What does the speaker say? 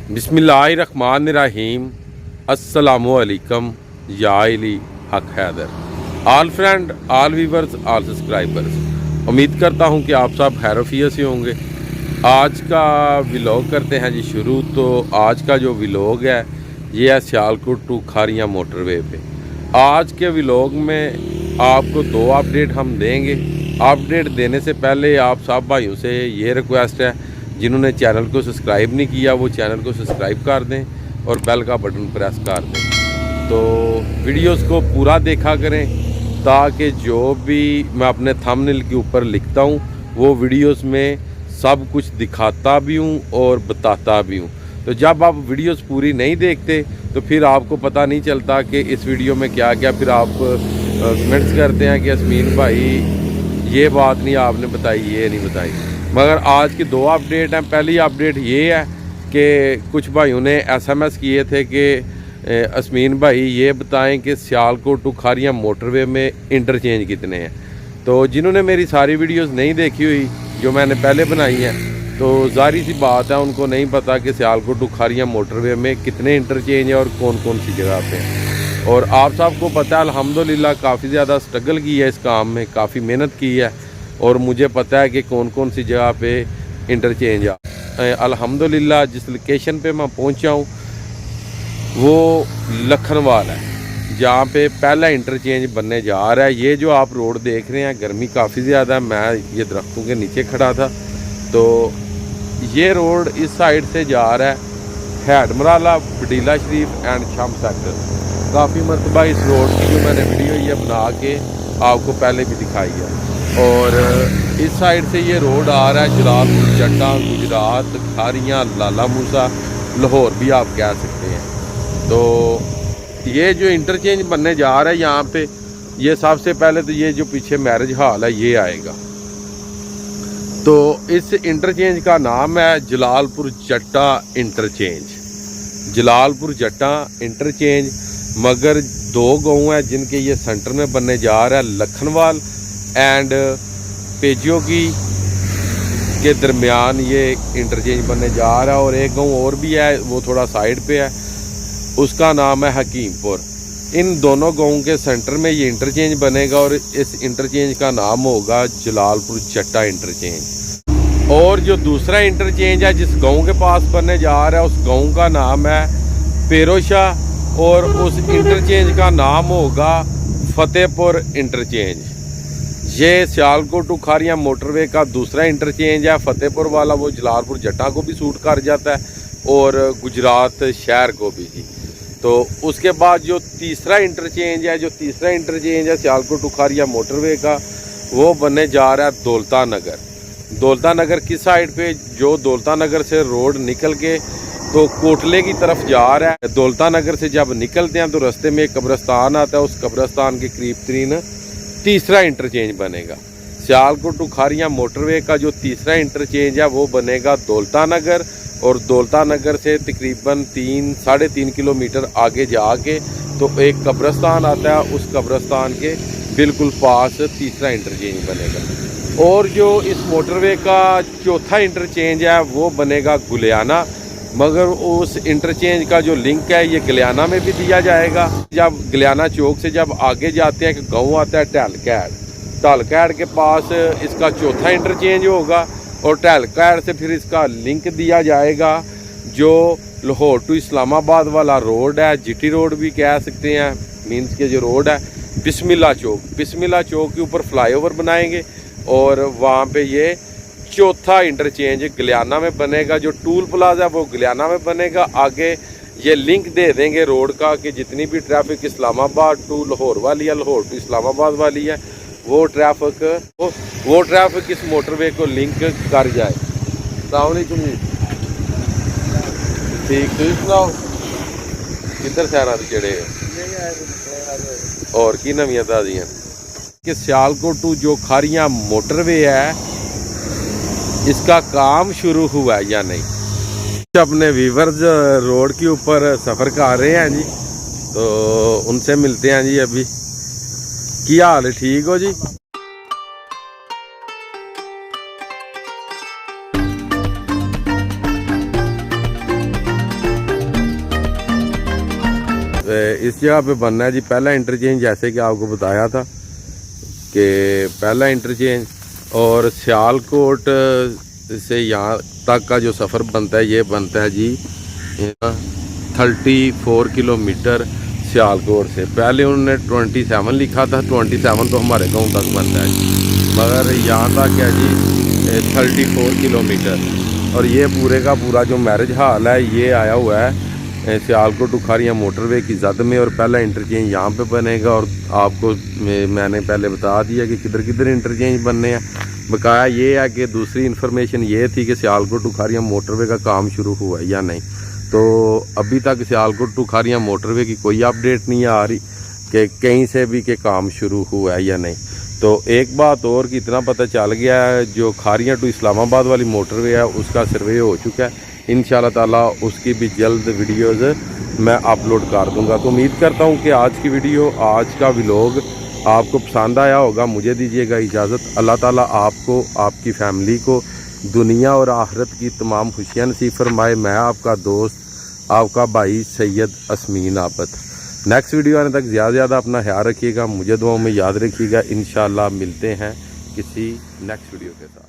बिस्मिल्लाहिर्रहमानिर्रहीम। अस्सलामुअलैकुम या अली हक हैदर। आल फ्रेंड, आल व्यूवर्स, आल सब्सक्राइबर्स, उम्मीद करता हूँ कि आप सब खैर से होंगे। आज का व्लॉग करते हैं जी शुरू। तो आज का जो व्लॉग है ये है सियालकोट टू खारियाँ मोटरवे पे। आज के व्लॉग में आपको दो अपडेट हम देंगे। अपडेट देने से पहले आप सब भाइयों से ये रिक्वेस्ट है, जिन्होंने चैनल को सब्सक्राइब नहीं किया वो चैनल को सब्सक्राइब कर दें और बेल का बटन प्रेस कर दें। तो वीडियोस को पूरा देखा करें ताकि जो भी मैं अपने थंबनेल के ऊपर लिखता हूँ वो वीडियोस में सब कुछ दिखाता भी हूँ और बताता भी हूँ। तो जब आप वीडियोस पूरी नहीं देखते तो फिर आपको पता नहीं चलता कि इस वीडियो में क्या क्या। फिर आप कमेंट्स करते हैं कि यास्मीन भाई ये बात नहीं आपने बताई, ये नहीं बताई। मगर आज की दो अपडेट हैं। पहली अपडेट ये है कि कुछ भाइयों ने SMS किए थे कि यास्मीन भाई ये बताएं कि सियालकोट टू खारियाँ मोटरवे में इंटरचेंज कितने हैं। तो जिन्होंने मेरी सारी वीडियोस नहीं देखी हुई जो मैंने पहले बनाई हैं, तो ज़ाहिर सी बात है उनको नहीं पता कि सियालकोट टू खारियाँ मोटरवे में कितने इंटरचेंज है और कौन कौन सी जगह पे हैं। और आप सबको पता है अल्हम्दुलिल्लाह काफ़ी ज़्यादा स्ट्रगल की है इस काम में, काफ़ी मेहनत की है और मुझे पता है कि कौन कौन सी जगह पे इंटरचेंज है। अल्हम्दुलिल्लाह जिस लोकेशन पे मैं पहुंचा हूँ वो लखनवाल है, जहाँ पे पहला इंटरचेंज बनने जा रहा है। ये जो आप रोड देख रहे हैं, गर्मी काफ़ी ज़्यादा है, मैं ये दरख्तों के नीचे खड़ा था। तो ये रोड इस साइड से जा रहा है हैडमराला, बडीला शरीफ एंड शाम सेक्टर। काफ़ी मरतबा इस रोड की जो मैंने वीडियो ये बना के आपको पहले भी दिखाई है। और इस साइड से ये रोड आ रहा है जलालपुर जट्टा, गुजरात, खारियाँ, लाला मूसा, लाहौर भी आप कह सकते हैं। तो ये जो इंटरचेंज बनने जा रहा है यहाँ पे, ये सबसे पहले तो ये जो पीछे मैरिज हॉल है ये आएगा। तो इस इंटरचेंज का नाम है जलालपुर जट्टा इंटरचेंज। जलालपुर जट्टा इंटरचेंज। मगर दो गाँव हैं जिनके ये सेंटर में बनने जा रहा है, लखनवाल एंड पेजियोगी के दरमियान ये इंटरचेंज बनने जा रहा है। और एक गांव और भी है वो थोड़ा साइड पे है, उसका नाम है हकीमपुर। इन दोनों गांवों के सेंटर में ये इंटरचेंज बनेगा और इस इंटरचेंज का नाम होगा जलालपुर जट्टा इंटरचेंज। और जो दूसरा इंटरचेंज है जिस गांव के पास बनने जा रहा है उस गांव का नाम है पेरोशा और उस इंटरचेंज का नाम होगा फतेहपुर इंटरचेंज। ये सियालकोट टू खारियाँ मोटरवे का दूसरा इंटरचेंज है। फतेहपुर वाला वो जलालपुर जट्टा को भी सूट कर जाता है और गुजरात शहर को भी जी। तो उसके बाद जो तीसरा इंटरचेंज है सियालकोट टू खारियाँ मोटरवे का, वो बनने जा रहा है दौलता नगर। दौलता नगर किस साइड पे? जो दौलता नगर से रोड निकल के तो कोटले की तरफ जा रहा है। दौलता नगर से जब निकलते हैं तो रास्ते में एक कब्रिस्तान आता है, उस कब्रिस्तान के करीब तरीन तीसरा इंटरचेंज बनेगा। सियालकोट टू खारियाँ मोटरवे का जो तीसरा इंटरचेंज है वो बनेगा दौलता नगर। और दौलता नगर से तकरीबन 3-3.5 किलोमीटर आगे जाके तो एक कब्रिस्तान आता है, उस कब्रिस्तान के बिल्कुल पास तीसरा इंटरचेंज बनेगा। और जो इस मोटरवे का चौथा इंटरचेंज है वो बनेगा गुलियाना। मगर उस इंटरचेंज का जो लिंक है ये गलियाना में भी दिया जाएगा। जब गलियाना चौक से जब आगे जाते हैं एक गाँव आता है टहलकैड के पास इसका चौथा इंटरचेंज होगा। और टहलकैड से फिर इसका लिंक दिया जाएगा जो लाहौर टू इस्लामाबाद वाला रोड है, GT रोड भी कह सकते हैं, मीन्स के जो रोड है बिस्मिल्लाह चौक के ऊपर फ्लाईओवर बनाएंगे और वहाँ पे ये चौथा इंटरचेंज गलियाना में बनेगा। जो टूल प्लाजा है वो गलियाना में बनेगा। आगे ये लिंक दे देंगे रोड का कि जितनी भी ट्रैफिक इस्लामाबाद टू लाहौर वाली है, लाहौर टू इस्लामाबाद वाली है, वो ट्रैफिक इस मोटरवे को लिंक कर जाए। अस्सलाम वालेकुम जी, ठीक तुम सुनाओ किधर शहर चढ़े और की नवियां ताज़ियां कि सियालकोट टू जो खारियाँ मोटरवे है इसका काम शुरू हुआ है या नहीं। अपने व्यूवर्स रोड के ऊपर सफ़र कर रहे हैं जी, तो उनसे मिलते हैं जी। अभी क्या हाल है, ठीक हो जी? इस जगह पे बनना है जी पहला इंटरचेंज, जैसे कि आपको बताया था कि पहला इंटरचेंज। और सियालकोट से यहाँ तक का जो सफ़र बनता है ये बनता है जी 34 किलोमीटर सियालकोट से। पहले उन्होंने 27 लिखा था, 27 तो हमारे गांव तक बनता है, मगर यहाँ तक है जी 34 किलोमीटर। और ये पूरे का पूरा जो मैरिज हॉल है ये आया हुआ है सियालकोट टुखारियाँ मोटरवे की जद में। और पहला इंटरचेंज यहाँ पे बनेगा। और आपको मैंने पहले बता दिया कि किधर किधर इंटरचेंज बनने हैं। बकाया ये है कि दूसरी इन्फॉर्मेशन ये थी कि सियालकोट टुखारियाँ मोटरवे का काम शुरू हुआ है या नहीं। तो अभी तक सियालकोट टुखारियाँ मोटरवे की कोई अपडेट नहीं आ रही कि कहीं से भी के काम शुरू हुआ है या नहीं। तो एक बात और कि इतना पता चल गया है, जो खारियाँ टू इस्लामाबाद वाली मोटरवे है उसका सर्वे हो चुका है। इंशाल्लाह ताला उसकी भी जल्द वीडियोज़ मैं अपलोड कर दूंगा। तो उम्मीद करता हूँ कि आज की वीडियो, आज का व्लॉग आपको पसंद आया होगा। मुझे दीजिएगा इजाज़त। अल्लाह ताला आपको, आपकी फैमिली को दुनिया और आखिरत की तमाम खुशियाँ नसीब फरमाए। मैं आपका दोस्त, आपका भाई सैयद असमीन आबद। नेक्स्ट वीडियो आने तक ज़्यादा अपना ख्याल रखिएगा, मुझे दुआओं में याद रखिएगा। इंशाल्लाह मिलते हैं किसी नेक्स्ट वीडियो के साथ।